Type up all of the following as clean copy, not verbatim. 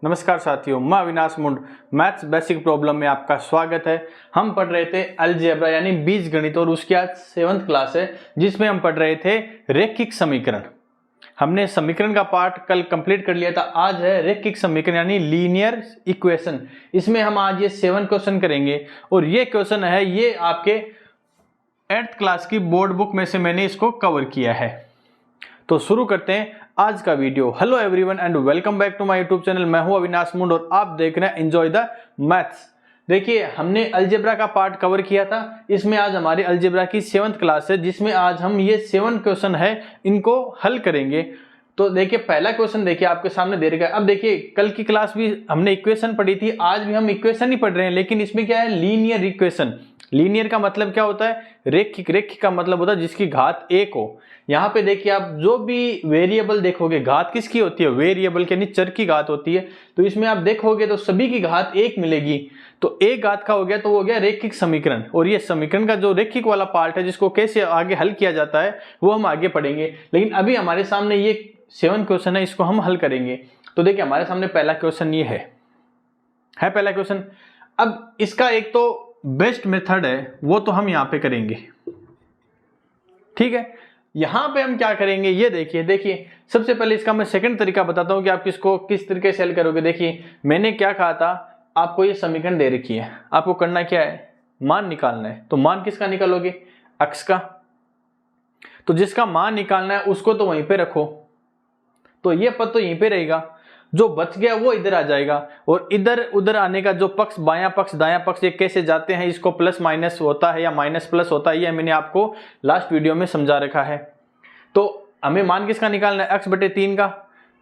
नमस्कार साथियों, मैं अविनाश मुंड मैथ्स बेसिक प्रॉब्लम में आपका स्वागत है। हम पढ़ रहे थे अलजेब्रा यानी बीजगणित और उसकी आज 7th क्लास है जिसमें हम पढ़ रहे थे रैखिक समीकरण। हमने समीकरण का पार्ट कल कंप्लीट कर लिया था। आज है रैखिक समीकरण यानी लीनियर इक्वेशन। इसमें हम आज ये 7 क्वेश्चन करेंगे और ये क्वेश्चन है ये आपके 8th क्लास की बोर्ड बुक में से मैंने इसको कवर किया है। तो शुरू करते हैं आज का video. Hello everyone and welcome back to my YouTube channel. मैं हूं अविनाश मुंड और आप देख रहे हैं एंजॉय द मैथ्स। देखिए, हमने अलजेब्रा का पार्ट कवर किया था। इसमें आज हमारी अलजेब्रा की 7th क्लास है जिसमें आज हम ये 7 क्वेश्चन है इनको हल करेंगे। तो देखिए, पहला क्वेश्चन देखिए आपके सामने दे रखा है। अब देखिए, कल की क्लास भी हमने इक्वेशन पढ़ी थी, आज भी हम इक्वेशन ही पढ़ रहे हैं, लेकिन इसमें क्या है, लीनियर इक्वेशन। लीनियर का मतलब क्या होता है, रेखिक। रेखिक का मतलब होता है जिसकी घात एक हो। यहाँ पे देखिए, आप जो भी वेरिएबल देखोगे, घात किसकी होती है, वेरिएबल के यानी चर की घात होती है। तो इसमें आप देखोगे तो सभी की घात एक मिलेगी। तो एक घात का हो गया तो वो हो गया रैखिक समीकरण। और ये समीकरण का जो रैखिक वाला पार्ट है जिसको कैसे आगे हल किया जाता है वो हम आगे पढ़ेंगे। लेकिन अभी हमारे सामने ये 7 क्वेश्चन है, इसको हम हल करेंगे। तो देखिए, हमारे सामने पहला क्वेश्चन ये है पहला क्वेश्चन। अब इसका एक तो बेस्ट मेथड है वो तो हम यहाँ पे करेंगे, ठीक है। यहां पे हम क्या करेंगे ये देखिए सबसे पहले इसका मैं सेकंड तरीका बताता हूं कि आप किसको किस तरीके से हल करोगे। देखिए, मैंने क्या कहा था, आपको ये समीकरण दे रखी है, आपको करना क्या है, मान निकालना है। तो मान किसका निकालोगे, अक्स का। तो जिसका मान निकालना है उसको तो वहीं पे रखो, तो ये पद तो यहीं पे रहेगा, जो बच गया वो इधर आ जाएगा। और इधर उधर आने का जो पक्ष, बायां पक्ष दायां पक्ष, ये कैसे जाते हैं, इसको प्लस माइनस होता है या माइनस प्लस होता है, ये मैंने आपको लास्ट वीडियो में समझा रखा है। तो हमें मान किसका निकालना है, x बटे 3 का।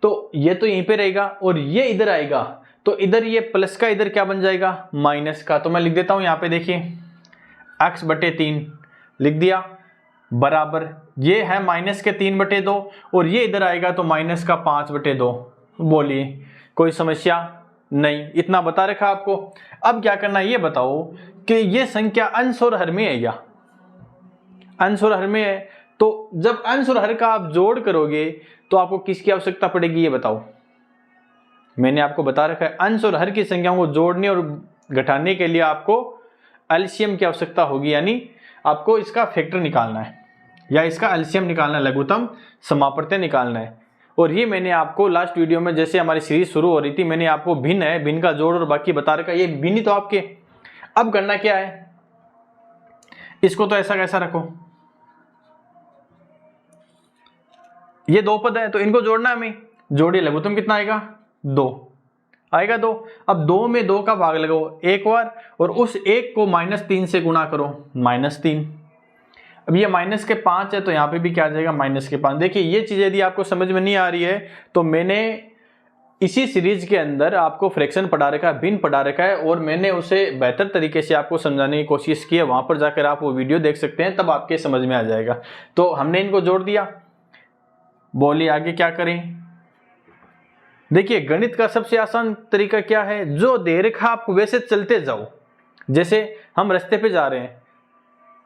तो ये तो यहीं पे रहेगा और ये इधर आएगा, तो इधर ये प्लस का इधर क्या बन जाएगा, माइनस का। तो मैं लिख देता हूं यहाँ पे, देखिए x बटे 3 लिख दिया, बराबर ये है माइनस के 3 बटे 2 और ये इधर आएगा तो माइनस का 5 बटे 2। बोलिए कोई समस्या नहीं, इतना बता रखा आपको। अब क्या करना है ये बताओ कि ये संख्या अंश और हर में है या अंश और हर में है। तो जब अंश और हर का आप जोड़ करोगे तो आपको किसकी आवश्यकता पड़ेगी ये बताओ। मैंने आपको बता रखा है, अंश और हर की संख्याओं को जोड़ने और घटाने के लिए आपको एलसीएम की आवश्यकता होगी, यानी आपको इसका फैक्टर निकालना है या इसका एलसीएम निकालना है, लघुत्तम समापवर्ती निकालना है। और ये मैंने आपको लास्ट वीडियो में, जैसे हमारी सीरीज शुरू हो रही थी, मैंने आपको भिन्न है, भिन्न का जोड़ और बाकी बता रखा है, ये भिन्न ही तो आपके। अब करना क्या है, इसको तो ऐसा कैसा रखो, ये दो पद है तो इनको जोड़ना है हमें। जोड़िए, लघुत्तम कितना आएगा, 2 आएगा 2। अब 2 में 2 का भाग लगाओ एक बार और उस एक को -3 से गुणा करो, -3। अब ये माइनस के 5 है तो यहाँ पे भी क्या आ जाएगा, माइनस के 5। देखिए, ये चीज यदि आपको समझ में नहीं आ रही है तो मैंने इसी सीरीज के अंदर आपको फ्रैक्शन पढ़ा रखा है, भिन्न पढ़ा रखा है, और मैंने उसे बेहतर तरीके से आपको समझाने की कोशिश की है। वहां पर जाकर आप वो वीडियो देख सकते हैं, तब आपके समझ में आ जाएगा। तो हमने इनको जोड़ दिया। बोलिए आगे क्या करें। देखिए, गणित का सबसे आसान तरीका क्या है, जो दे रखा आप वैसे चलते जाओ। जैसे हम रास्ते पे जा रहे हैं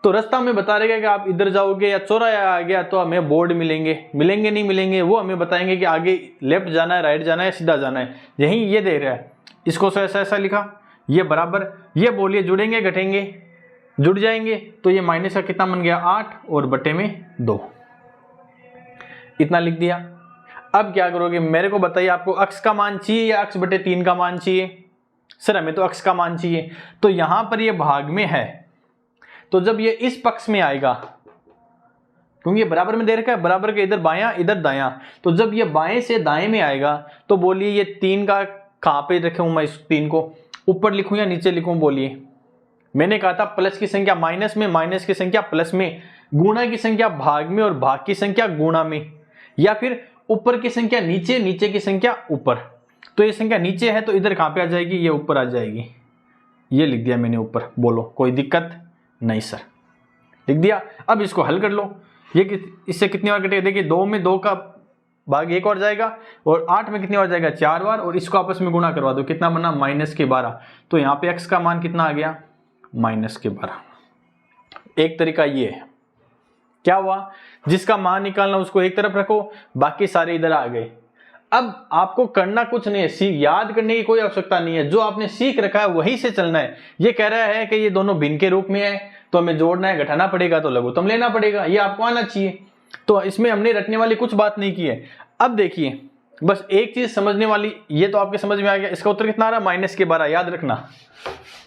तो रास्ता हमें बता रहेगा कि आप इधर जाओगे या चौराहा आ गया तो हमें बोर्ड मिलेंगे नहीं मिलेंगे, वो हमें बताएंगे कि आगे लेफ्ट जाना है, राइट जाना है, सीधा जाना है। यही ये दे रहा है, इसको ऐसा ऐसा लिखा, ये बराबर, ये बोलिए जुड़ेंगे घटेंगे, जुड़ जाएंगे। तो ये माइनस का कितना बन गया, 8 और बटे में 2, इतना लिख दिया। अब क्या करोगे, मेरे को बताइए, आपको अक्स का मान चाहिए या x बटे 3 का मान चाहिए। सर हमें तो अक्स का मान चाहिए। तो यहां पर ये भाग में है, तो जब ये इस पक्ष में आएगा, क्योंकि ये बराबर में दे रखा है, बराबर के इधर बायां इधर दायां, तो जब ये बाएं से दाएं में आएगा तो बोलिए ये 3 का कहां पे रखूं मैं, इस 3 को ऊपर लिखूं या नीचे लिखूं। बोलिए, मैंने कहा था प्लस की संख्या माइनस में, माइनस की संख्या प्लस में, गुणा की संख्या भाग में और भाग की संख्या गुणा में, या फिर ऊपर की संख्या नीचे, नीचे की संख्या ऊपर। तो ये संख्या नीचे है तो इधर कहां पे आ जाएगी, ये ऊपर आ जाएगी। ये लिख दिया मैंने ऊपर। बोलो कोई दिक्कत नहीं सर, लिख दिया। अब इसको हल कर लो। ये इससे कितनी बार कटेगा, देखिए 2 में 2 का भाग 1 और जाएगा और 8 में कितनी बार जाएगा, 4 बार, और इसको आपस में गुणा करवा दो, कितना बना, -12। तो यहाँ पे x का मान कितना आ गया, -12। एक तरीका ये है। क्या हुआ, जिसका मान निकालना उसको एक तरफ रखो, बाकी सारे इधर आ गए। अब आपको करना कुछ नहीं है, याद करने की कोई आवश्यकता नहीं है, जो आपने सीख रखा है वहीं से चलना है। ये कह रहा है कि ये दोनों भिन्न के रूप में है तो हमें जोड़ना है, घटाना पड़ेगा तो लघुत्तम लेना पड़ेगा, ये आपको आना चाहिए। तो इसमें हमने रटने वाली कुछ बात नहीं की है। अब देखिए बस एक चीज समझने वाली, ये तो आपके समझ में आ गया। इसका उत्तर कितना आ रहा है? -12, याद रखना,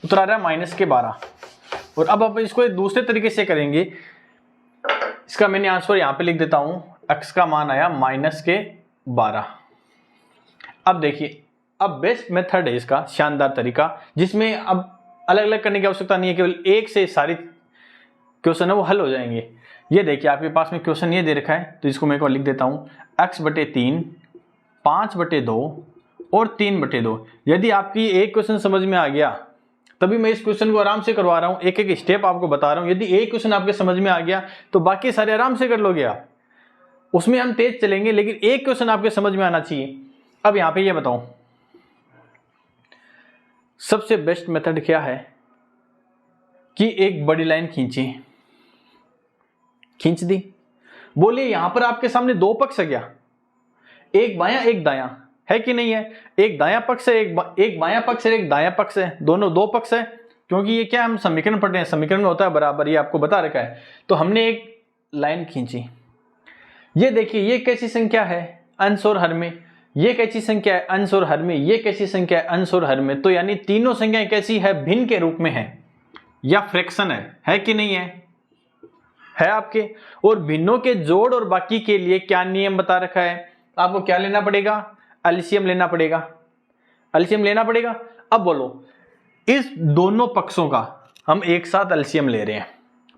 उत्तर आ रहा है -12। और अब आप इसको एक दूसरे तरीके से करेंगे। इसका मैंने आंसर यहां पे लिख देता हूं, x का मान आया -12। अब देखिए, अब बेस्ट मेथड है इसका, शानदार तरीका, जिसमें अब अलग अलग करने की आवश्यकता नहीं है, केवल एक से सारी क्वेश्चन है वो हल हो जाएंगे। ये देखिए आपके पास में क्वेश्चन ये दे रखा है, तो इसको मैं एक बार लिख देता हूं, x/3, 5/2 और 3/2। यदि आपकी एक क्वेश्चन समझ में आ गया, तभी मैं इस क्वेश्चन को आराम से करवा रहा हूं, एक एक स्टेप आपको बता रहा हूं। यदि एक क्वेश्चन आपके समझ में आ गया तो बाकी सारे आराम से कर लोगे आप, उसमें हम तेज चलेंगे, लेकिन एक क्वेश्चन आपके समझ में आना चाहिए। अब यहां पे ये बताओ, सबसे बेस्ट मेथड क्या है कि एक बड़ी लाइन खींची, खींच दी। बोलिए यहां पर आपके सामने दो पक्ष है क्या? एक बायां एक दायां, है कि नहीं है? एक दायां पक्ष है, एक बायां पक्ष है, एक दायां पक्ष है, दोनों दो पक्ष है। क्योंकि ये क्या, हम समीकरण पढ़ रहे हैं, समीकरण में होता है बराबर, ये आपको बता रखा है। तो हमने एक लाइन खींची। ये देखिए, ये कैसी संख्या है? अंश और हर में। ये कैसी संख्या है? अंश और हर में। ये कैसी संख्या है? अंश और हर में। तो यानी तीनों संख्याएं कैसी है? भिन्न के रूप में है या फ्रैक्शन है कि नहीं है आपके। और भिन्नों के जोड़ और बाकी के लिए क्या नियम बता रखा है? आपको क्या लेना पड़ेगा? एलसीएम लेना पड़ेगा, एलसीएम लेना पड़ेगा। अब बोलो, इस दोनों पक्षों का हम एक साथ एलसीएम ले रहे हैं।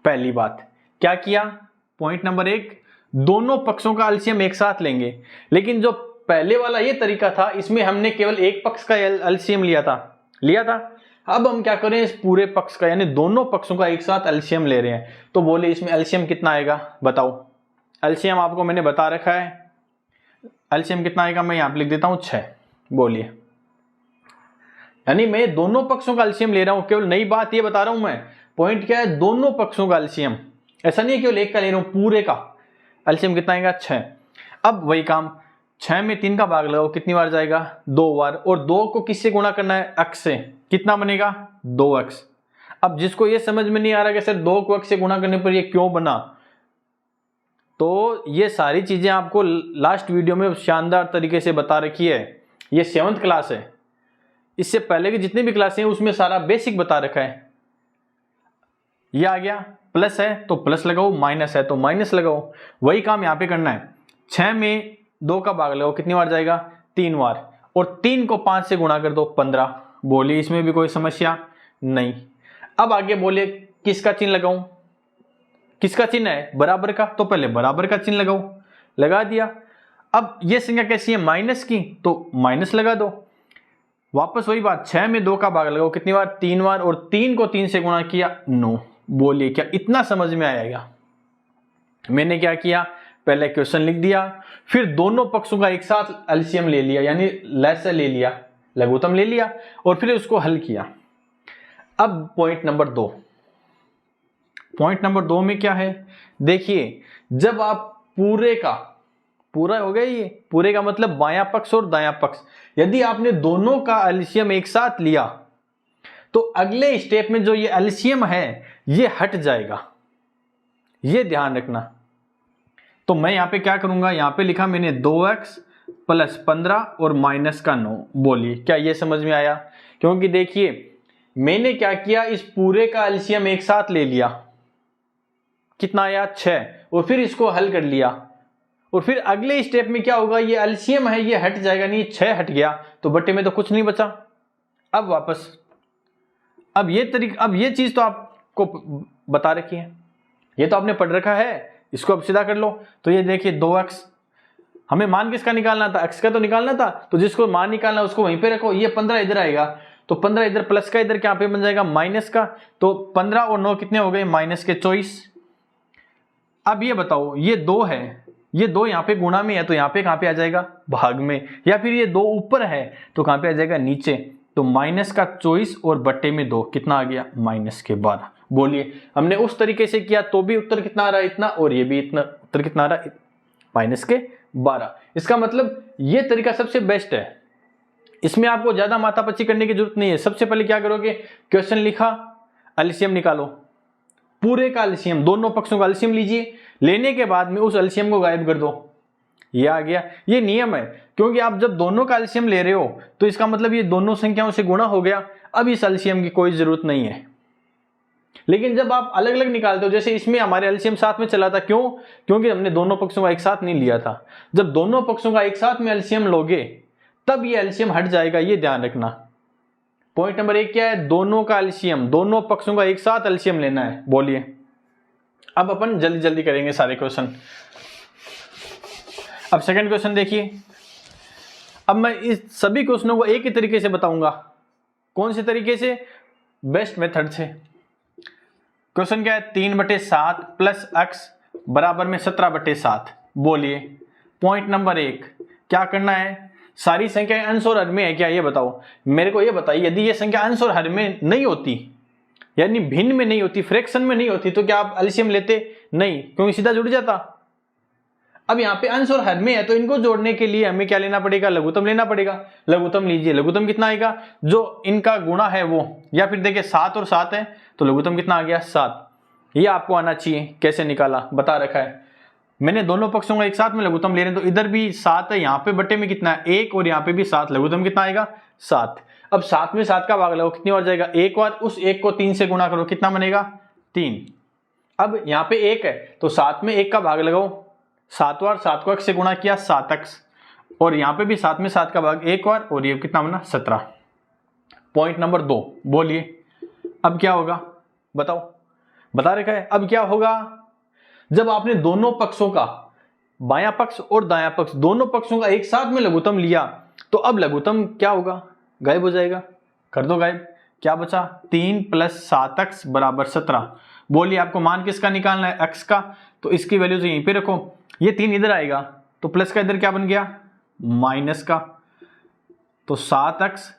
पहली बात क्या किया? पॉइंट नंबर 1, दोनों पक्षों का एलसीएम एक साथ लेंगे। लेकिन जो पहले वाला ये तरीका था, इसमें हमने केवल एक पक्ष का एलसीएम लिया था। अब हम क्या करें, इस पूरे पक्ष का यानी दोनों पक्षों का एक साथ एलसीएम ले रहे हैं। तो बोले इसमें एलसीएम कितना आएगा? बताओ। एलसीएम आपको मैंने बता रखा है, एलसीएम कितना आएगा? मैं यहां पे लिख देता हूं 6। बोलिए, यानी मैं दोनों पक्षों का एलसीएम ले रहा हूं, केवल नई बात ये बता रहा हूं मैं। पॉइंट क्या है? दोनों पक्षों का एलसीएम, ऐसा नहीं है केवल एक का ले रहा हूं, पूरे का एलसीएम कितना आएगा? 6। अब वही काम, 6 में 3 का भाग लगाओ, कितनी बार जाएगा? 2 बार। और 2 को किससे गुणा करना है? x से। कितना बनेगा? 2x। अब जिसको ये समझ में नहीं आ रहा कि सर 2 को x से गुणा करने पर ये क्यों बना, तो ये सारी चीजें आपको लास्ट वीडियो में शानदार तरीके से बता रखी है। ये 7th क्लास है, इससे पहले की जितनी भी क्लासें हैं उसमें सारा बेसिक बता रखा है। ये आ गया, प्लस है तो प्लस लगाओ, माइनस है तो माइनस लगाओ। वही काम यहाँ पे करना है। 6 में 2 का भाग लगाओ, कितनी बार जाएगा? 3 बार। और 3 को 5 से गुणा कर दो, 15। बोलिए इसमें भी कोई समस्या नहीं। अब आगे बोलिए किसका चिन्ह लगाऊं? किसका चिन्ह है? बराबर का, तो पहले बराबर का चिन्ह लगाओ, लगा दिया। अब ये संख्या कैसी है? माइनस की, तो माइनस लगा दो। वापस वही बात, 6 में 2 का भाग लगाओ, कितनी बार? 3 बार। और 3 को 3 से गुणा किया, 9। बोलिए क्या इतना समझ में आएगा? मैंने क्या किया, पहले क्वेश्चन लिख दिया, फिर दोनों पक्षों का एक साथ एलसीएम ले लिया, यानी लैसा ले लिया, लघुत्तम ले लिया, और फिर उसको हल किया। अब पॉइंट नंबर 2, पॉइंट नंबर 2 में क्या है? देखिए, जब आप पूरे का, पूरा हो गया, ये पूरे का मतलब बायां पक्ष और दायां पक्ष, यदि आपने दोनों का एलसीएम एक साथ लिया तो अगले स्टेप में जो ये एलसीएम है ये हट जाएगा, ये ध्यान रखना। तो मैं यहां पे क्या करूंगा, यहां पे लिखा मैंने 2x + 15 और -9। बोलिए क्या ये समझ में आया? क्योंकि देखिए मैंने क्या किया, इस पूरे का एलसीएम एक साथ ले लिया, कितना आया? 6, और फिर इसको हल कर लिया। और फिर अगले स्टेप में क्या होगा, ये एलसीएम है ये हट जाएगा, नहीं 6 हट गया तो बट्टे में तो कुछ नहीं बचा। अब वापस, अब ये चीज तो आपको बता रखी है, ये तो आपने पढ़ रखा है, इसको अब सीधा कर लो। तो ये देखिए 2x, हमें मान किसका निकालना था? x का तो निकालना था, तो जिसको मान निकालना उसको वहीं पे रखो। ये 15 इधर आएगा, तो 15 इधर, प्लस का इधर क्या पे बन जाएगा? माइनस का। तो 15 और 9 कितने हो गए? -24। अब ये बताओ, ये 2 है, ये 2 यहाँ पे गुणा में है, तो यहाँ पे कहाँ पे आ जाएगा? भाग में। या फिर ये 2 ऊपर है तो कहाँ पे आ जाएगा? नीचे। तो -24 और बट्टे में 2, कितना आ गया? -12। बोलिए हमने उस तरीके से किया तो भी उत्तर कितना आ रहा है? इतना। और ये भी इतना, उत्तर कितना आ रहा है? 12। इसका मतलब ये तरीका सबसे बेस्ट है, इसमें आपको ज्यादा माथापच्ची करने की जरूरत नहीं है। सबसे पहले क्या करोगे, क्वेश्चन लिखा, एलसीएम निकालो, पूरे का एलसीएम, दोनों पक्षों का एलसीएम लीजिए, लेने के बाद में उस एलसीएम को गायब कर दो, ये आ गया। ये नियम है, क्योंकि आप जब दोनों का एलसीएम ले रहे हो तो इसका मतलब ये दोनों संख्याओं से गुणा हो गया, अब इस एलसीएम की कोई जरूरत नहीं है। लेकिन जब आप अलग अलग निकालते हो, जैसे इसमें हमारे एलसीएम साथ में चला था, क्यों? क्योंकि हमने दोनों पक्षों का एक साथ नहीं लिया था। जब दोनों पक्षों का एक साथ में एलसीएम लोगे तब ये एलसीएम हट जाएगा, ये ध्यान रखना। पॉइंट नंबर 1 क्या है, दोनों का एलसीएम, दोनों पक्षों का एक साथ एलसीएम लेना है। बोलिए, अब अपन जल्दी जल्दी करेंगे सारे क्वेश्चन। अब सेकंड क्वेश्चन देखिए। अब मैं इस सभी क्वेश्चनों को एक ही तरीके से बताऊंगा। कौन से तरीके से? बेस्ट मेथड से। क्वेश्चन क्या है, 3/7 प्लस एक्स बराबर में 17/7। बोलिए, पॉइंट नंबर 1 क्या करना है, सारी संख्याएं अंश और हर में है क्या, ये बताओ। मेरे को ये बताइए, यदि ये संख्या अंश और हर में नहीं होती, यानी भिन्न में नहीं होती, फ्रैक्शन में नहीं होती, तो क्या आप एलसीएम लेते? नहीं, क्योंकि सीधा जुड़ जाता। अब यहाँ पे अंश और हर में है तो इनको जोड़ने के लिए हमें क्या लेना पड़ेगा, लघुत्तम लेना पड़ेगा। लघुत्तम लीजिए, लघुत्तम कितना आएगा, जो इनका गुणा है वो, या फिर देखिए 7 और 7 है तो लघुत्तम कितना आ गया, 7। ये आपको आना चाहिए, कैसे निकाला बता रखा है मैंने। दोनों पक्षों का एक साथ में लघुत्तम ले रहे हैं तो इधर भी 7 है, यहाँ पे बटे में कितना है 1, और यहाँ पे भी 7, लघुत्तम कितना आएगा 7। अब 7 में 7 का भाग लगाओ, कितनी बार जाएगा, 1 बार। उस 1 को 3 से गुणा करो, कितना बनेगा 3। अब यहाँ पे 1 है तो 7 में 1 का भाग लगाओ, 7 बार, 7 को x से गुणा किया 7x, और यहाँ पे भी 7 में 7 का भाग 1 बार, और ये कितना बना 17। पॉइंट नंबर 2, बोलिए अब क्या होगा, बताओ, बता रखा है। अब क्या होगा, जब आपने दोनों पक्षों का, बायां पक्ष और दायां पक्ष, दोनों पक्षों का एक साथ में लघुत्तम लिया तो अब लघुत्तम क्या होगा, गायब हो जाएगा। कर दो गायब, क्या बचा, 3 + 7x = 17। बोलिए आपको मान किसका निकालना है, x का, तो इसकी वैल्यू तो यहीं पे रखो। ये 3 इधर आएगा तो प्लस का इधर क्या बन गया, माइनस का, तो 7x,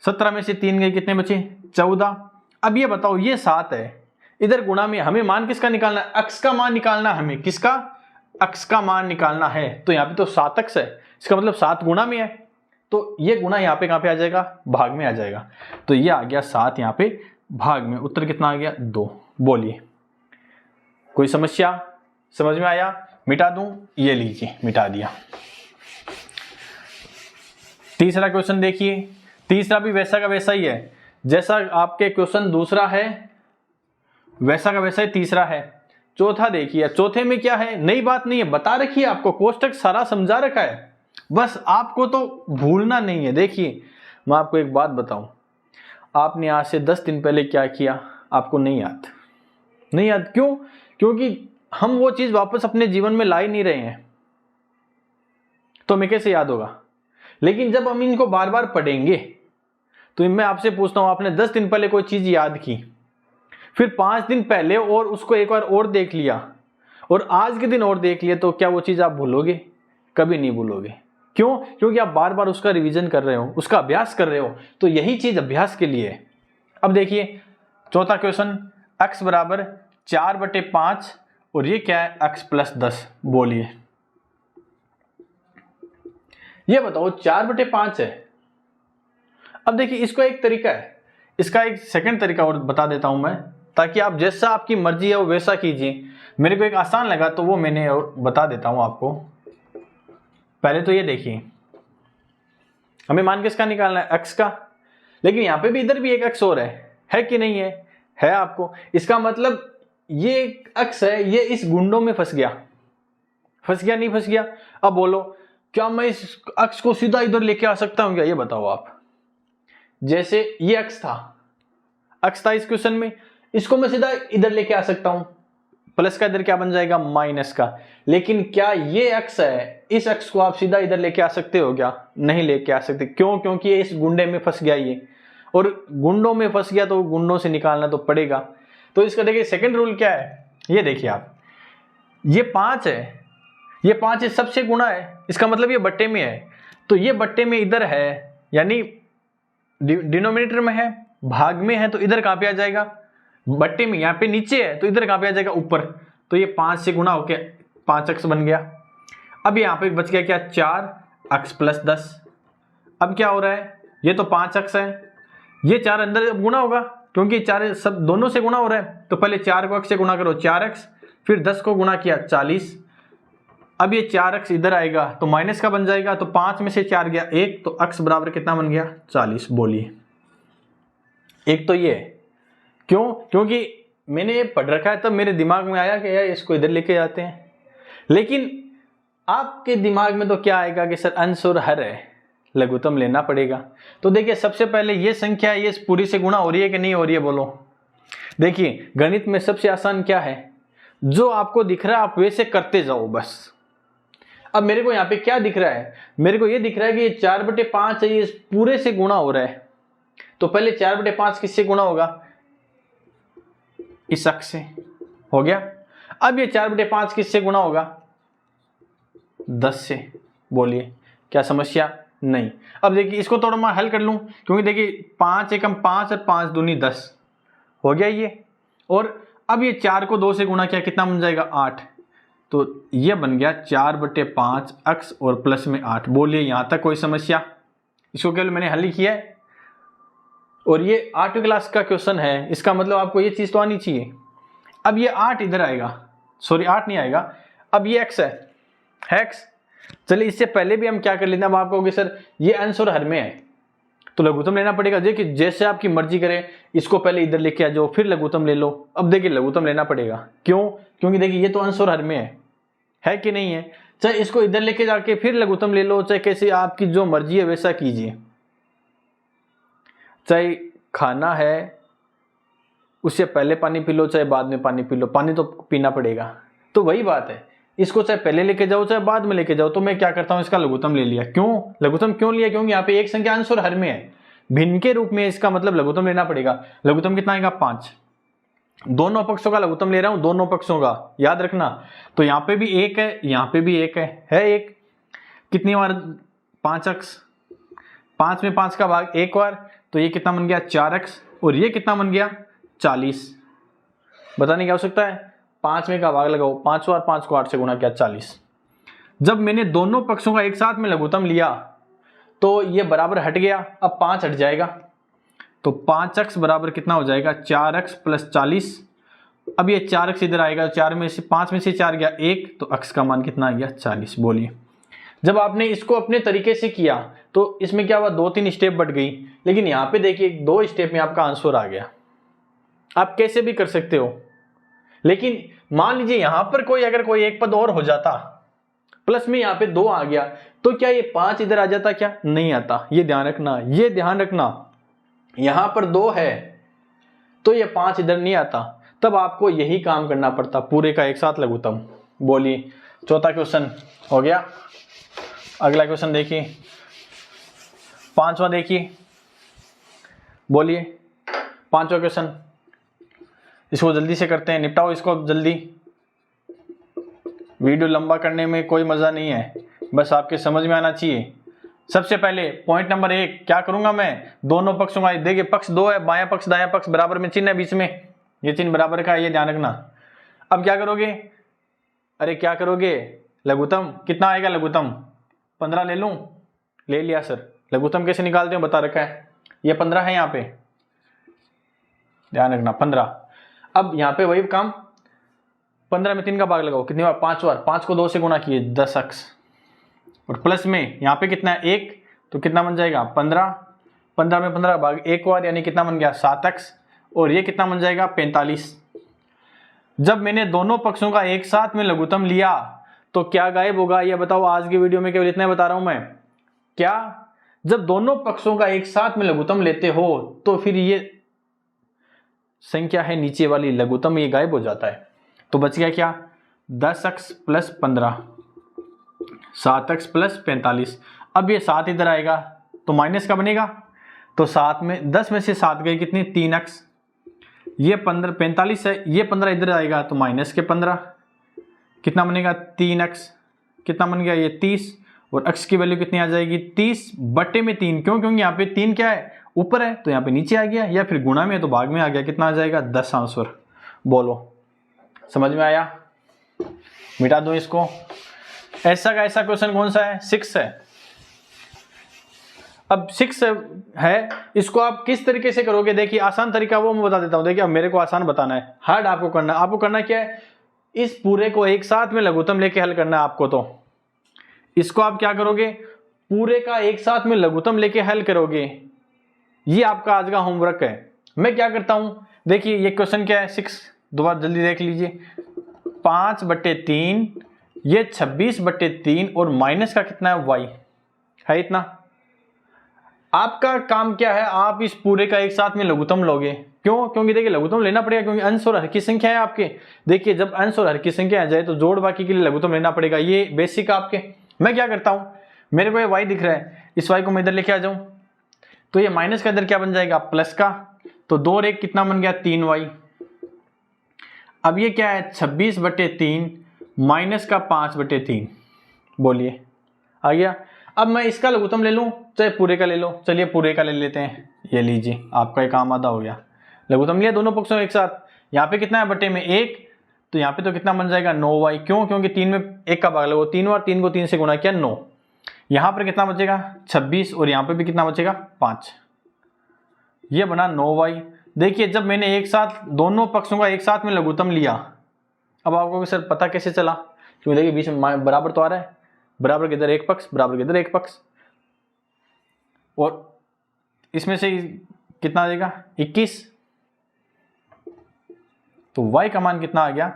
17 में से 3 गए, कितने बचे 14। अब ये बताओ, ये 7 है, इधर गुणा में हमें मान किसका निकालना है, x का मान निकालना है हमें, किसका, x का मान निकालना है। तो यहाँ पे तो 7x है, इसका मतलब 7 गुणा में है, तो ये गुणा यहाँ पे कहाँ पे आ जाएगा, भाग में आ जाएगा। तो ये आ गया 7 यहाँ पे भाग में, उत्तर कितना आ गया 2। बोलिए कोई समस्या, समझ में आया, मिटा दूं, ये लीजिए मिटा दिया। तीसरा क्वेश्चन देखिए, तीसरा भी वैसा का वैसा ही है, जैसा आपके क्वेश्चन दूसरा है वैसा का वैसा ही तीसरा है। चौथा देखिए, चौथे में क्या है, नई बात नहीं है, बता रखी है आपको, कोष्टक सारा समझा रखा है, बस आपको तो भूलना नहीं है। देखिए मैं आपको एक बात बताऊं, आपने आज से 10 दिन पहले क्या किया आपको नहीं याद, नहीं याद, क्यों? क्योंकि हम वो चीज वापस अपने जीवन में ला ही नहीं रहे हैं, तो हमें कैसे याद होगा। लेकिन जब हम इनको बार बार पढ़ेंगे तो मैं आपसे पूछता हूं, आपने 10 दिन पहले कोई चीज याद की, फिर 5 दिन पहले और उसको एक बार और देख लिया, और आज के दिन और देख लिया, तो क्या वो चीज आप भूलोगे? कभी नहीं भूलोगे। क्यों? क्योंकि आप बार बार उसका रिवीजन कर रहे हो, उसका अभ्यास कर रहे हो, तो यही चीज अभ्यास के लिए है। अब देखिए चौथा क्वेश्चन, x = 4/5 और ये क्या है, x + 10। बोलिए ये बताओ, 4/5 है। अब देखिए इसका एक तरीका है, इसका एक सेकंड तरीका और बता देता हूं मैं, ताकि आप जैसा आपकी मर्जी है वो वैसा कीजिए। मेरे को एक आसान लगा तो वो मैंने और बता देता हूं आपको। पहले तो ये देखिए, हमें मान किसका निकालना है, x का, लेकिन यहां पे भी इधर भी एक x और है कि नहीं है? है आपको। इसका मतलब ये x है, ये इस गुंडों में फंस गया, नहीं फंस गया? अब बोलो, क्या मैं इस x को सीधा इधर लेके आ सकता हूं क्या? ये बताओ आप। जैसे ये x था इस क्वेश्चन में, इसको मैं सीधा इधर लेके आ सकता हूं, प्लस का इधर क्या बन जाएगा, माइनस का। लेकिन क्या ये x है, इस x को आप सीधा इधर लेके आ सकते हो क्या? नहीं लेके आ सकते। क्यों? क्योंकि ये इस गुंडे में फंस गया ये, और गुंडों में फंस गया तो गुंडों से निकालना तो पड़ेगा। तो इसका देखिए सेकंड रूल क्या है, ये देखिए आप, ये 5 है, ये 5 सबसे गुणा है, इसका मतलब ये बट्टे में है, तो ये बट्टे में इधर है, यानी डिनोमिनेटर में है, भाग में है, तो इधर कहां पे आ जाएगा, बट्टे में। यहाँ पे नीचे है तो इधर कहां पे आ जाएगा, ऊपर। तो ये 5 से गुणा होके 5x बन गया। अब यहाँ पे बच गया क्या, 4x प्लस 10। अब क्या हो रहा है, ये तो 5x है, ये 4 अंदर गुणा होगा क्योंकि 4 सब दोनों से गुणा हो रहा है। तो पहले 4 को x से गुणा करो 4x, फिर 10 को गुणा किया 40। अब ये 4x इधर आएगा तो माइनस का बन जाएगा, तो 5 में से 4 गया 1, तो x बराबर कितना बन गया, 40। बोलिए, एक तो ये क्यों, क्योंकि मैंने ये पढ़ रखा है तब मेरे दिमाग में आया कि यार इसको इधर लेके जाते हैं। लेकिन आपके दिमाग में तो क्या आएगा कि सर अंश और हर है, लघुत्तम लेना पड़ेगा। तो देखिए सबसे पहले ये संख्या ये पूरी से गुणा हो रही है कि नहीं हो रही है, बोलो। देखिए गणित में सबसे आसान क्या है, जो आपको दिख रहा है आप वैसे करते जाओ बस। अब मेरे को यहाँ पे क्या दिख रहा है, मेरे को ये दिख रहा है कि ये 4/5 है, ये पूरे से गुणा हो रहा है। तो पहले 4/5 किससे गुणा होगा, इस अक्ष से, हो गया। अब ये 4/5 किससे गुणा होगा, 10 से। बोलिए क्या समस्या, नहीं। अब देखिए इसको थोड़ा मैं हल कर लूं, क्योंकि देखिए 5 एकम 5 और 5 दूनी 10 हो गया ये। और अब ये 4 को 2 से गुणा किया, कितना बन जाएगा, 8। तो ये बन गया 4/5 x और प्लस में 8। बोलिए यहां तक कोई समस्या, इसको केवल मैंने हल ही किया है। और ये 8वीं क्लास का क्वेश्चन है, इसका मतलब आपको ये चीज तो आनी चाहिए। अब ये 8 इधर आएगा, सॉरी 8 नहीं आएगा, अब ये x है x। चलिए इससे पहले भी हम क्या कर लेते हैं, अब आप कहोगे सर ये अंश और हर में है तो लघुत्तम लेना पड़ेगा। देखिए जैसे आपकी मर्जी करे, इसको पहले इधर लेके आ जाओ फिर लघुत्तम ले लो। अब देखिए लघुत्तम लेना पड़ेगा, क्यों, क्योंकि देखिए ये तो अंश और हर में है कि नहीं है। चाहे इसको इधर लेके जाके फिर लघुत्तम ले लो, चाहे कैसे आपकी जो मर्जी है वैसा कीजिए। चाहे खाना है उससे पहले पानी पी लो, चाहे बाद में पानी पी लो, पानी तो पीना पड़ेगा। तो वही बात है, इसको चाहे पहले लेके जाओ चाहे बाद में लेके जाओ। तो मैं क्या करता हूं, इसका लघुत्तम ले लिया। क्यों लघुत्तम क्यों लिया, क्योंकि यहाँ पे एक संख्या अंश और हर में है, भिन्न के रूप में, इसका मतलब लघुत्तम लेना पड़ेगा। लघुत्तम कितना आएगा, 5। दोनों पक्षों का लघुत्तम ले रहा हूं, दोनों पक्षों का, याद रखना। तो यहाँ पे भी 1 है, यहाँ पे भी 1 है 1। कितनी बार, 5x, 5 में 5 का भाग 1 बार, तो ये कितना बन गया, 4x। और ये कितना बन गया, 40। बताने की आवश्यकता है, 5 में का भाग लगाओ, 5 बार 5 को 8 से गुणा किया, 40। जब मैंने दोनों पक्षों का एक साथ में लघुत्तम लिया तो ये बराबर हट गया, अब 5 हट जाएगा, तो 5x बराबर कितना हो जाएगा, 4x प्लस 40। अब ये 4x इधर आएगा, 4 में से 5 में से 4 गया 1, तो x का मान कितना आ गया, 40। बोलिए जब आपने इसको अपने तरीके से किया तो इसमें क्या हुआ, 2-3 स्टेप बढ़ गई। लेकिन यहाँ पे देखिए 2 स्टेप में आपका आंसर आ गया। आप कैसे भी कर सकते हो, लेकिन मान लीजिए यहां पर कोई अगर कोई एक पद और हो जाता, प्लस में यहाँ पे 2 आ गया, तो क्या ये 5 इधर आ जाता, क्या नहीं आता। ये ध्यान रखना, ये ध्यान रखना, यहां पर 2 है तो ये 5 इधर नहीं आता, तब आपको यही काम करना पड़ता, पूरे का एक साथ लघुत्तम। बोलिए चौथा क्वेश्चन हो गया। अगला क्वेश्चन देखिए, 5वां देखिए। बोलिए 5वां क्वेश्चन, इसको जल्दी से करते हैं, निपटाओ इसको जल्दी। वीडियो लंबा करने में कोई मजा नहीं है, बस आपके समझ में आना चाहिए। सबसे पहले पॉइंट नंबर 1 क्या करूंगा मैं, दोनों पक्षों का, देखिए पक्ष 2 है, बायां पक्ष दायां पक्ष बराबर में चिन्ह है बीच में, ये चिन्ह बराबर का है, ये ध्यान रखना। अब क्या करोगे, अरे क्या करोगे, लघुत्तम कितना आएगा, लघुत्तम 15 ले लूं, ले लिया सर। लघुत्तम कैसे निकालते हो बता रखा है, ये 15 है, यहाँ पे ध्यान रखना 15। अब यहाँ पे वही काम, 15 में 3 का भाग लगाओ, कितनी बार, 5 बार, 5 को 2 से गुणा किए, 10x। और प्लस में यहाँ पे कितना है, 1, तो कितना बन जाएगा, 15। 15 में 15 का भाग 1 बार, यानी कितना बन गया, 7x। और ये कितना बन जाएगा, 45। जब मैंने दोनों पक्षों का एक साथ में लघुत्तम लिया तो क्या गायब होगा, ये बताओ। आज की वीडियो में केवल इतना बता रहा हूं मैं, क्या जब दोनों पक्षों का एक साथ में लघुत्तम लेते हो तो फिर ये संख्या है नीचे वाली लघुत्तम, ये गायब हो जाता है। तो बच गया क्या, 10x प्लस 15, 7x प्लस 45। अब ये 7 इधर आएगा तो माइनस का बनेगा, तो 7 में 10 में से 7 गई कितनी, 3x। ये 15 45 है, ये 15 इधर आएगा तो माइनस के 15, कितना बनेगा, 3x। कितना बन गया, ये 30। और x की वैल्यू कितनी आ जाएगी, 30/3। क्यों, क्योंकि यहाँ पे 3 क्या है, ऊपर है, तो यहाँ पे नीचे आ गया, या फिर गुणा में है तो भाग में आ गया। कितना आ जाएगा, 10 आंसर। बोलो समझ में आया, मिटा दो इसको। ऐसा का ऐसा क्वेश्चन कौन सा है? 6 है। अब 6 है, इसको आप किस तरीके से करोगे? देखिए आसान तरीका वो मैं बता देता हूं। देखिए अब मेरे को आसान बताना है, हार्ड आपको करना है। आपको करना क्या है, इस पूरे को एक साथ में लघुत्तम लेके हल करना है आपको। तो इसको आप क्या करोगे, पूरे का एक साथ में लघुत्तम लेके हल करोगे। ये आपका आज का होमवर्क है। मैं क्या करता हूं, देखिए ये क्वेश्चन क्या है 6, दोबारा जल्दी देख लीजिए। 5/3, ये 26/3 और माइनस का कितना है y है इतना। आपका काम क्या है, आप इस पूरे का एक साथ में लघुत्तम लोगे। क्यों? क्योंकि देखिए लघुत्तम लेना पड़ेगा, क्योंकि अंश और हर की संख्या है आपके। देखिए जब अंश और हर की संख्या आ जाए तो जोड़ बाकी के लिए लघुत्तम लेना पड़ेगा। ये बेसिक आपके। मैं क्या करता हूं, मेरे को ये y दिख रहा है, इस y को मैं इधर लेके आ जाऊं तो ये माइनस का इधर क्या बन जाएगा, प्लस का। तो 2 और 1 कितना बन गया, 3y। अब ये क्या है, 26/3 माइनस का 5/3। बोलिए आ गया। अब मैं इसका लघुत्तम ले लूं चाहे पूरे का ले लो, चलिए पूरे का ले लेते हैं। ये लीजिए आपका एक काम आधा हो गया, लघुत्तम लिया दोनों पक्षों एक साथ। यहाँ पे कितना है, बटे में 1, तो यहाँ पे तो कितना बन जाएगा 9y। क्यों? क्योंकि 3 में 1 का भाग लगो, 3 बार 3 को 3 से गुणा किया 9। यहाँ पर कितना बचेगा 26 और यहाँ पे भी कितना बचेगा 5। ये बना 9y। देखिए जब मैंने एक साथ दोनों पक्षों का एक साथ में लघुत्तम लिया, अब आपको सर पता कैसे चला, क्योंकि देखिए बीच में बराबर तो आ रहा है, बराबर के इधर एक पक्ष, बराबर के इधर एक पक्ष, और इसमें से कितना आ जाएगा 21। तो y का मान कितना आ गया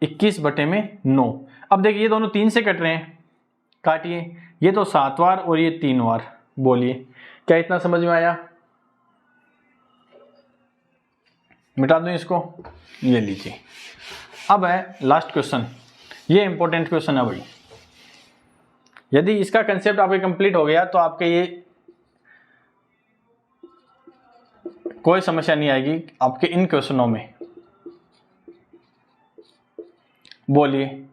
21/9। अब देखिए ये दोनों 3 से कट रहे हैं, काटिए, ये तो 7 बार और ये 3 बार। बोलिए क्या इतना समझ में आया? मिटा दूं इसको, ये लीजिए। अब है लास्ट क्वेश्चन, ये इंपॉर्टेंट क्वेश्चन है भाई। यदि इसका कंसेप्ट आपके कंप्लीट हो गया तो आपके ये कोई समस्या नहीं आएगी आपके इन क्वेश्चनों में। बोलिए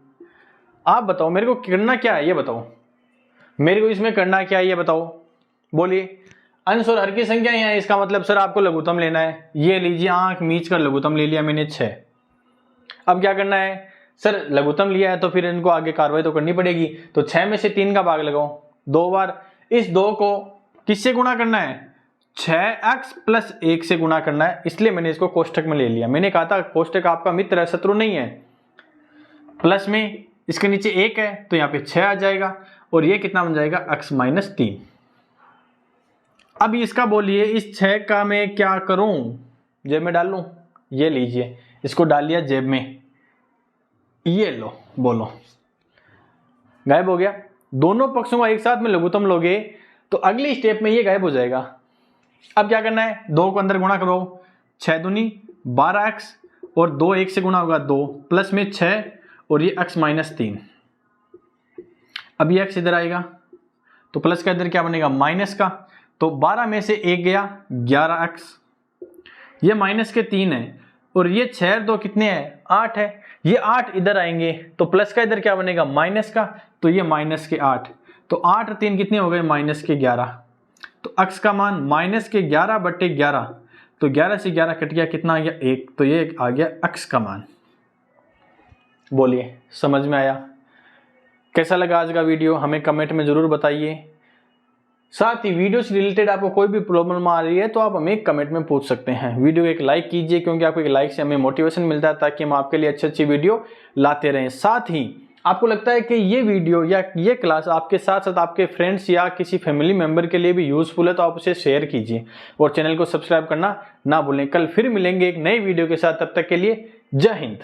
आप बताओ, मेरे को करना क्या है ये बताओ, मेरे को इसमें करना क्या है ये बताओ। बोलिए अंश और हर की संख्या ही है, इसका मतलब सर आपको लघुत्तम लेना है। ये लीजिए आंख मीच कर लघुत्तम ले लिया मैंने 6। अब क्या करना है, सर लघुत्तम लिया है तो फिर इनको आगे कार्रवाई तो करनी पड़ेगी। तो 6 में से 3 का भाग लगाओ 2 बार। इस 2 को किससे गुणा करना है, 6x + 1 से गुणा करना है, इसलिए मैंने इसको कोष्ठक में ले लिया। मैंने कहा था कोष्ठक आपका मित्र है, शत्रु नहीं है। प्लस में इसके नीचे 1 है तो यहाँ पे 6 आ जाएगा, और ये कितना बन जाएगा x - 3। अब इसका बोलिए इस 6 का मैं क्या करूं, जेब में डाल लूं? ये लीजिए इसको डाल लिया जेब में, ये लो, बोलो गायब हो गया। दोनों पक्षों का एक साथ में लघुत्तम लोगे तो अगली स्टेप में ये गायब हो जाएगा। अब क्या करना है, 2 को अंदर गुणा करो, 6 दूनी 12x और 2 1 से गुणा होगा 2, प्लस में 6 और ये x - 3। अब ये x इधर आएगा तो प्लस का इधर क्या बनेगा माइनस का, तो 12 में से 1 गया 11x, ये माइनस के 3 है, और ये 6 और 2 कितने हैं 8 है। ये 8 इधर आएंगे तो प्लस का इधर क्या बनेगा माइनस का, तो ये माइनस के 8, तो 8 और 3 कितने हो गए -11। तो x का मान -11/11, तो 11 से 11 कट गया, कितना आ गया 1, तो ये आ गया x का मान। बोलिए समझ में आया? कैसा लगा आज का वीडियो, हमें कमेंट में जरूर बताइए। साथ ही वीडियो से रिलेटेड आपको कोई भी प्रॉब्लम आ रही है तो आप हमें कमेंट में पूछ सकते हैं। वीडियो को एक लाइक कीजिए, क्योंकि आपको एक लाइक से हमें मोटिवेशन मिलता है, ताकि हम आपके लिए अच्छी वीडियो लाते रहें। साथ ही आपको लगता है कि ये वीडियो या ये क्लास आपके साथ साथ आपके फ्रेंड्स या किसी फैमिली मेंबर के लिए भी यूजफुल है, तो आप उसे शेयर कीजिए और चैनल को सब्सक्राइब करना ना भूलें। कल फिर मिलेंगे एक नई वीडियो के साथ, तब तक के लिए जय हिंद।